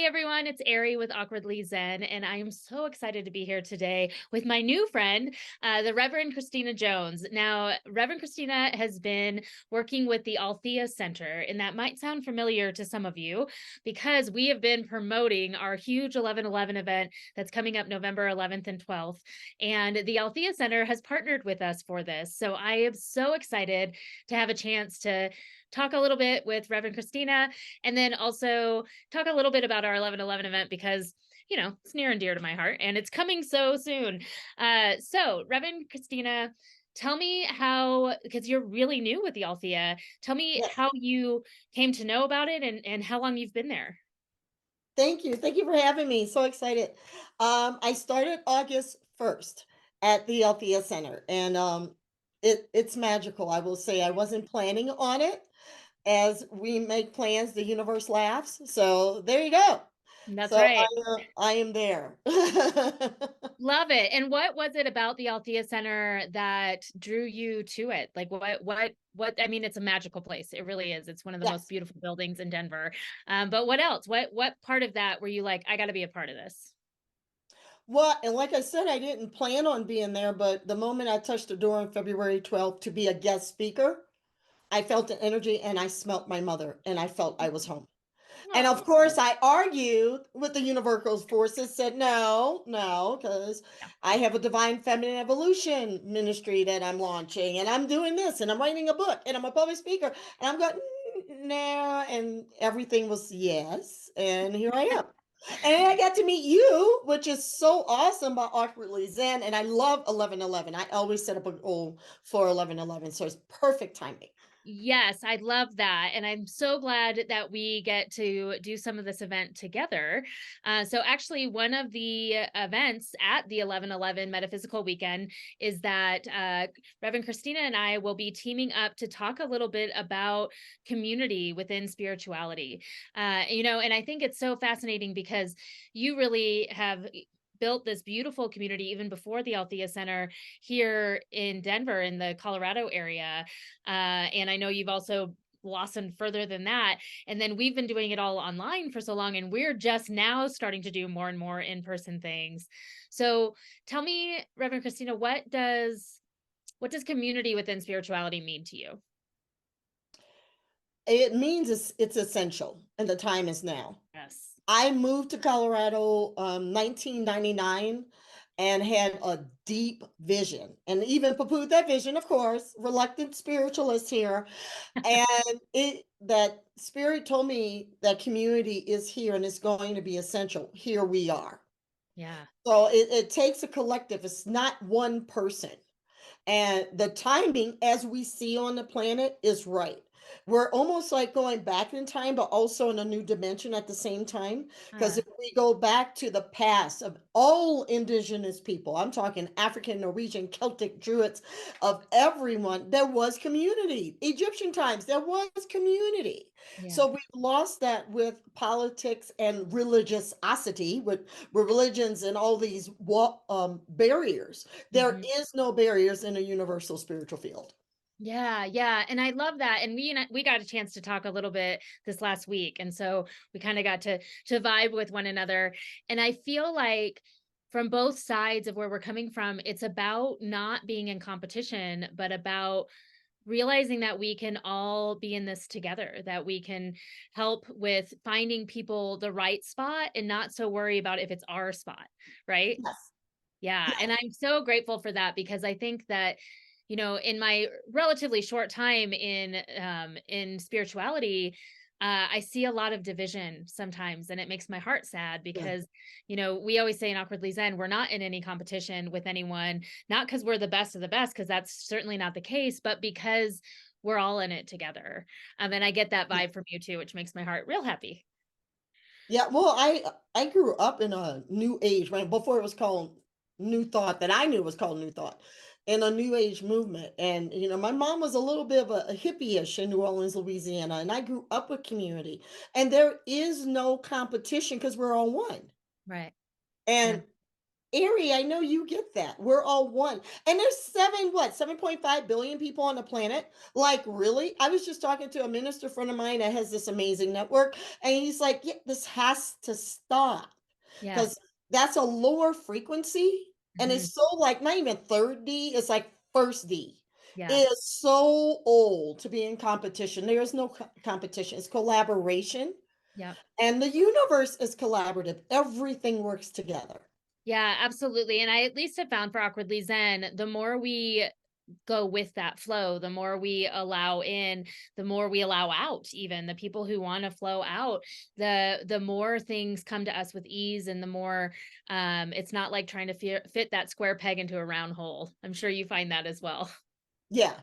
everyone, it's Ari with Awkwardly Zen, and I am so excited to be here today with my new friend, the Reverend Christina Jones. Now, Reverend Christina has been working with the Althea Center, and that might sound familiar to some of you because we have been promoting our huge 11/11 event that's coming up November 11th and 12th. And the Althea Center has partnered with us for this. So I am so excited to have a chance to talk a little bit with Reverend Christina and then also talk a little bit about our 11/11 event because, it's near and dear to my heart and it's coming so soon. So, Reverend Christina, tell me how, because you're really new with the Althea, tell me Yes. how you came to know about it and how long you've been there. Thank you. Thank you for having me. So excited. I started August 1st at the Althea Center, and it's magical. I will say I wasn't planning on it. As we make plans, the universe laughs. So there you go. That's So right. I am there. Love it. And what was it about the Althea Center that drew you to it? Like I mean, it's a magical place. It really is. It's one of the most Yes. beautiful buildings in Denver. But what else? What part of that were you like, I got to be a part of this? Well, and like I said, I didn't plan on being there, but the moment I touched the door on February 12th to be a guest speaker, I felt the energy and I smelt my mother and I felt I was home. And of Oh, course, I argued with the universal forces, said, no, no, because yeah. I have a divine feminine evolution ministry that I'm launching, and I'm doing this, and I'm writing a book, and I'm a public speaker. And I'm going, nah, and everything was yes. And here I am. And I got to meet you, which is so awesome about Awkwardly Zen. And I love 11/11. I always set up a goal for 11/11. So it's perfect timing. Yes, I love that. And I'm so glad that we get to do some of this event together. So, actually, one of the events at the 11/11 Metaphysical Weekend is that Reverend Christina and I will be teaming up to talk a little bit about community within spirituality. And I think it's so fascinating because you really have built this beautiful community even before the Althea Center here in Denver in the Colorado area. And I know you've also blossomed further than that. And then we've been doing it all online for so long, and we're just now starting to do more and more in-person things. So tell me, Reverend Christina, what does community within spirituality mean to you? It means it's essential, and the time is now. Yes. I moved to Colorado 1999 and had a deep vision and even poo-pooed that vision, of course, reluctant spiritualist here. And it that spirit told me that community is here and it's going to be essential. Here we are. Yeah. So it takes a collective. It's not one person. And the timing, as we see on the planet, is right. We're almost like going back in time, but also in a new dimension at the same time. Because Uh, if we go back to the past of all indigenous people, I'm talking African, Norwegian, Celtic, Druids, of everyone, there was community. Egyptian times, there was community. yeah. So we've lost that with politics and religiosity, with religions and all these barriers. There Mhm. is no barriers in a universal spiritual field. Yeah, yeah, and I love that. And we got a chance to talk a little bit this last week, and so we kind of got to vibe with one another. And I feel like from both sides of where we're coming from, it's about not being in competition, but about realizing that we can all be in this together, that we can help with finding people the right spot and not so worry about if it's our spot, right? Yes. Yeah, Yes. and I'm so grateful for that because I think that, in my relatively short time in spirituality, I see a lot of division sometimes, and it makes my heart sad Yeah. because, we always say in Awkwardly Zen, we're not in any competition with anyone, not because we're the best of the best, because that's certainly not the case, but because we're all in it together. And I get that Yeah. vibe from you too, which makes my heart real happy. Yeah. Well, I grew up in a new age, right? Before it was called New Thought, that I knew was called New Thought, in a new age movement. And my mom was a little bit of a hippie-ish in New Orleans, Louisiana, and I grew up with community. And there is no competition because we're all one. Right. Yeah. And Ari, I know you get that. We're all one. And there's 7.5 billion people on the planet? Like, really? I was just talking to a minister friend of mine that has this amazing network, and he's like, yeah, this has to stop because Yes. that's a lower frequency. And Mhm. it's so like not even third D, it's like first D. It Yeah. is so old to be in competition. There is no competition, it's collaboration. Yep. And the universe is collaborative, everything works together. Yeah, absolutely. And I at least have found for Awkwardly Zen, the more we go with that flow, the more we allow in, the more we allow out, even the people who want to flow out, the more things come to us with ease, and the more it's not like trying to fit that square peg into a round hole. I'm sure you find that as well. Yeah.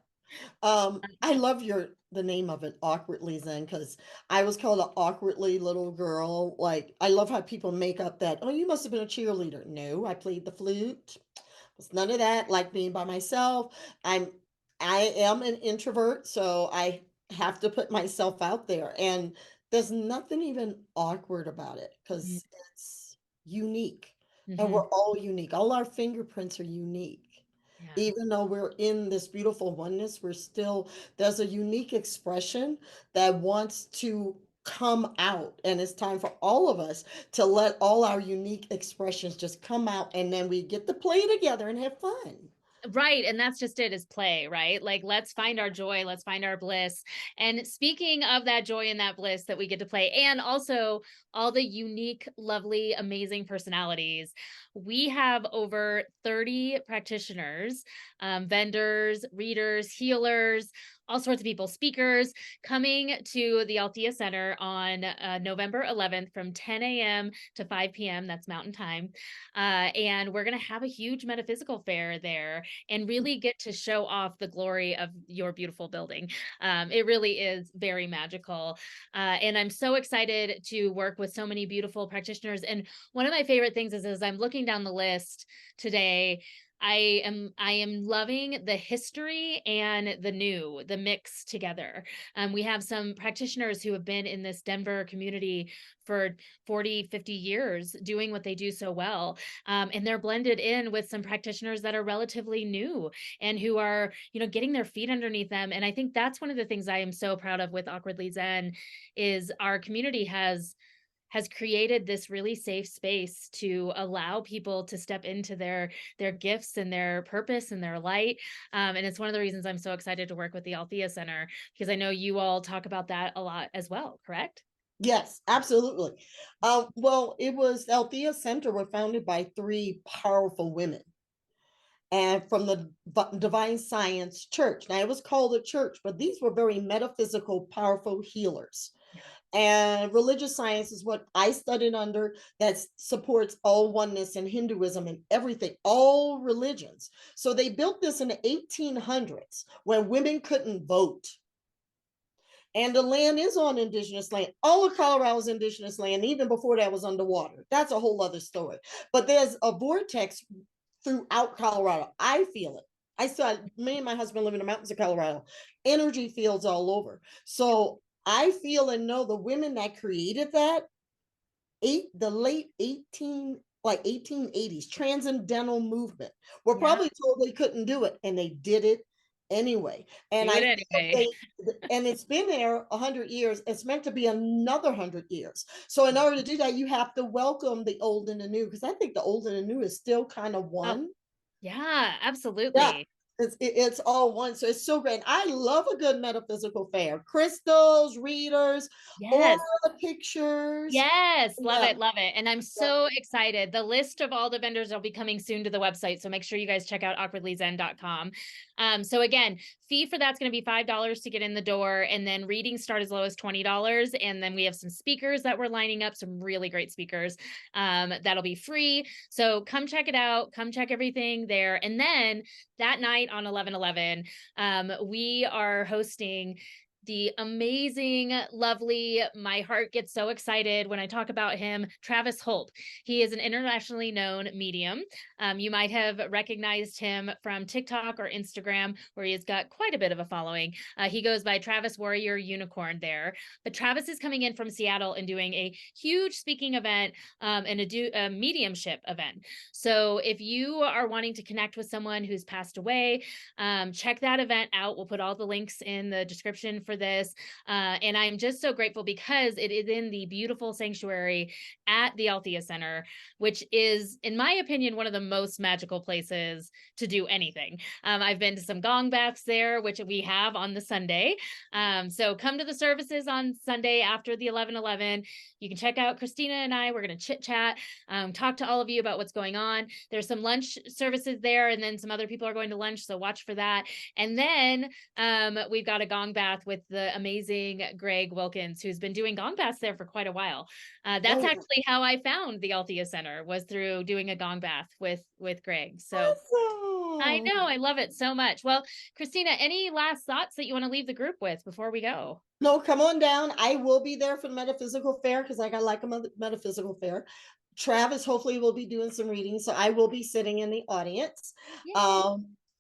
I love the name of it, Awkwardly Zen, because I was called an awkwardly little girl. Like, I love how people make up that, oh, you must have been a cheerleader. No, I played the flute. It's none of that, like being by myself. I am an introvert, so I have to put myself out there. And there's nothing even awkward about it because it's unique. And Mm-hmm. we're all unique. All our fingerprints are unique. Yeah. Even though we're in this beautiful oneness, we're still, there's a unique expression that wants to come out. And it's time for all of us to let all our unique expressions just come out. And then we get to play together and have fun. Right. And that's just it, is play, right? Like, let's find our joy, let's find our bliss. And speaking of that joy and that bliss that we get to play, and also all the unique, lovely, amazing personalities, we have over 30 practitioners, vendors, readers, healers, all sorts of people, speakers, coming to the Althea Center on November 11th from 10 a.m. to 5 p.m. That's Mountain Time. And we're going to have a huge metaphysical fair there and really get to show off the glory of your beautiful building. It really is very magical. And I'm so excited to work with so many beautiful practitioners. And one of my favorite things is, as I'm looking down the list today, I am loving the history and the new, the mix together. We have some practitioners who have been in this Denver community for 40, 50 years doing what they do so well. And they're blended in with some practitioners that are relatively new and who are, getting their feet underneath them. And I think that's one of the things I am so proud of with Awkwardly Zen is our community has created this really safe space to allow people to step into their gifts and their purpose and their light. And it's one of the reasons I'm so excited to work with the Althea Center, because I know you all talk about that a lot as well, correct? Yes, absolutely. Well, it was Althea Center were founded by three powerful women and from the Divine Science Church. Now, it was called a church, but these were very metaphysical, powerful healers. Yeah. And religious science is what I studied under, that supports all oneness and Hinduism and everything, all religions. So they built this in the 1800s when women couldn't vote. And the land is on indigenous land. All of Colorado is indigenous land. Even before that was underwater. That's a whole other story. But there's a vortex throughout Colorado. I feel it. I saw me and my husband live in the mountains of Colorado. Energy fields all over. So I feel and know the women that created that, the late 1880s transcendental movement, were Yeah. probably told they couldn't do it, and they did it anyway. And Do I it feel anyway. they, and it's been there 100 years. It's meant to be another 100 years. So in order to do that, you have to welcome the old and the new, because I think the old and the new is still kind of Oh, one. yeah, Yeah, absolutely. it's all one. So it's so great. I love a good metaphysical fair. Crystals, readers, aura Yes. pictures. Yes, love Yeah, it, love it. And I'm yeah. so excited. The list of all the vendors will be coming soon to the website. So make sure you guys check out awkwardlyzen.com. So again, fee for that's going to be $5 to get in the door. And then readings start as low as $20. And then we have some speakers that we're lining up, some really great speakers that'll be free. So come check it out. Come check everything there. And then that night on 11/11, we are hosting the amazing, lovely, my heart gets so excited when I talk about him, Travis Holt. He is an internationally known medium. You might have recognized him from TikTok or Instagram, where he has got quite a bit of a following. He goes by Travis Warrior Unicorn there. But Travis is coming in from Seattle and doing a huge speaking event and a mediumship event. So if you are wanting to connect with someone who's passed away, check that event out. We'll put all the links in the description for this. And I'm just so grateful because it is in the beautiful sanctuary at the Althea Center, which is, in my opinion, one of the most magical places to do anything. I've been to some gong baths there, which we have on the Sunday. So come to the services on Sunday after the 11:11. You can check out Christina and I. We're going to chit chat, talk to all of you about what's going on. There's some lunch services there, and then some other people are going to lunch, so watch for that. And then we've got a gong bath with the amazing Greg Wilkins, who's been doing gong baths there for quite a while. That's actually how I found the Althea Center, was through doing a gong bath with Greg. So I Awesome. know, I love it so much. Well, Christina, any last thoughts that you want to leave the group with before we go? No, come on down. I will be there for the metaphysical fair because I got like a metaphysical fair. Travis hopefully will be doing some reading, so I will be sitting in the audience. Yay.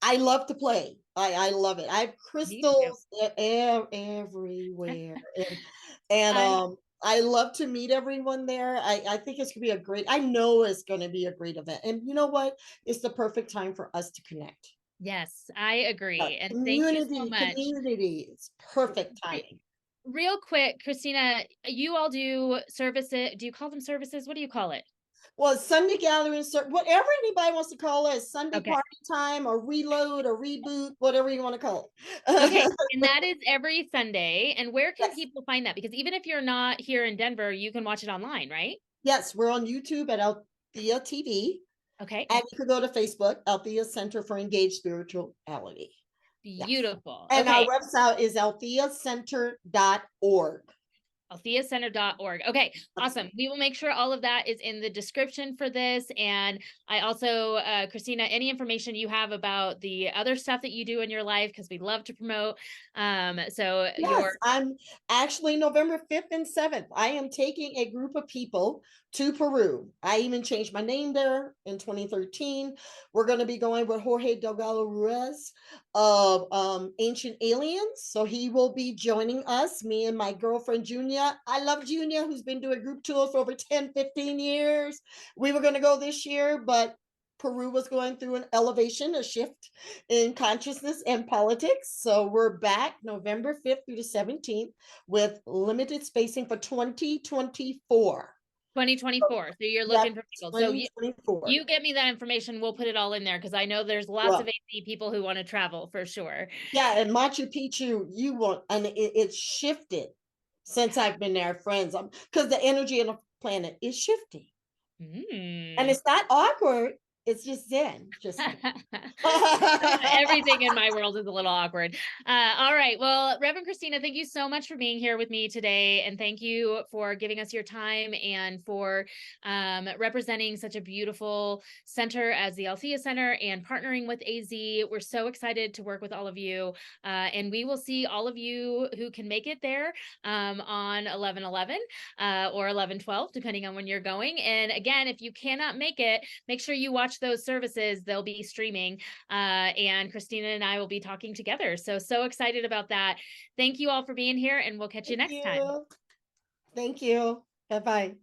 I love to play. I love it. I have Me too. crystals everywhere, and I I love to meet everyone there. I think it's gonna be a great. I know it's gonna be a great event, and you know what? It's the perfect time for us to connect. Yes, I agree. And thank you so Community, much. community. It's perfect timing. Real quick, Christina, you all do services. Do you call them services? What do you call it? Well, Sunday gathering, whatever anybody wants to call it, Sunday Okay. party time or reload or reboot, whatever you want to call Okay. it. And that is every Sunday. And where can Yes. people find that? Because even if you're not here in Denver, you can watch it online, right? Yes, we're on YouTube at Althea TV. Okay. And you can go to Facebook, Althea Center for Engaged Spirituality. Yes. Beautiful. And our Okay. website is altheacenter.org. AltheaCenter.org. Okay, awesome. We will make sure all of that is in the description for this. And I also, Christina, any information you have about the other stuff that you do in your life, because we love to promote. So Yes, I'm actually November 5th and 7th. I am taking a group of people to Peru. I even changed my name there in 2013. We're going to be going with Jorge Delgado Ruiz of Ancient Aliens. So he will be joining us, me and my girlfriend, Junia. I love Junia, who's been doing group tours for over 10, 15 years. We were going to go this year, but Peru was going through an elevation, a shift in consciousness and politics. So we're back November 5th through the 17th with limited spacing for 2024. 2024. So you're Yes, looking for people. So 2024. you get me that information. We'll put it all in there because I know there's lots of Well, AC people who want to travel for sure. yeah, and Machu Picchu, you want, and it's shifted since I've been there, friends. Because the energy of the planet is shifting. And Mm. it's not awkward, it's just Zen. Just Everything in my world is a little awkward. All right. Well, Reverend Christina, thank you so much for being here with me today. And thank you for giving us your time and for representing such a beautiful center as the Althea Center and partnering with AZ. We're so excited to work with all of you. And we will see all of you who can make it there on 11/11 or 11/12, depending on when you're going. And again, if you cannot make it, make sure you watch those services. They'll be streaming. And Christina and I will be talking together. So excited about that. Thank you all for being here, and we'll catch you Thank next time. you. Thank you. Bye bye.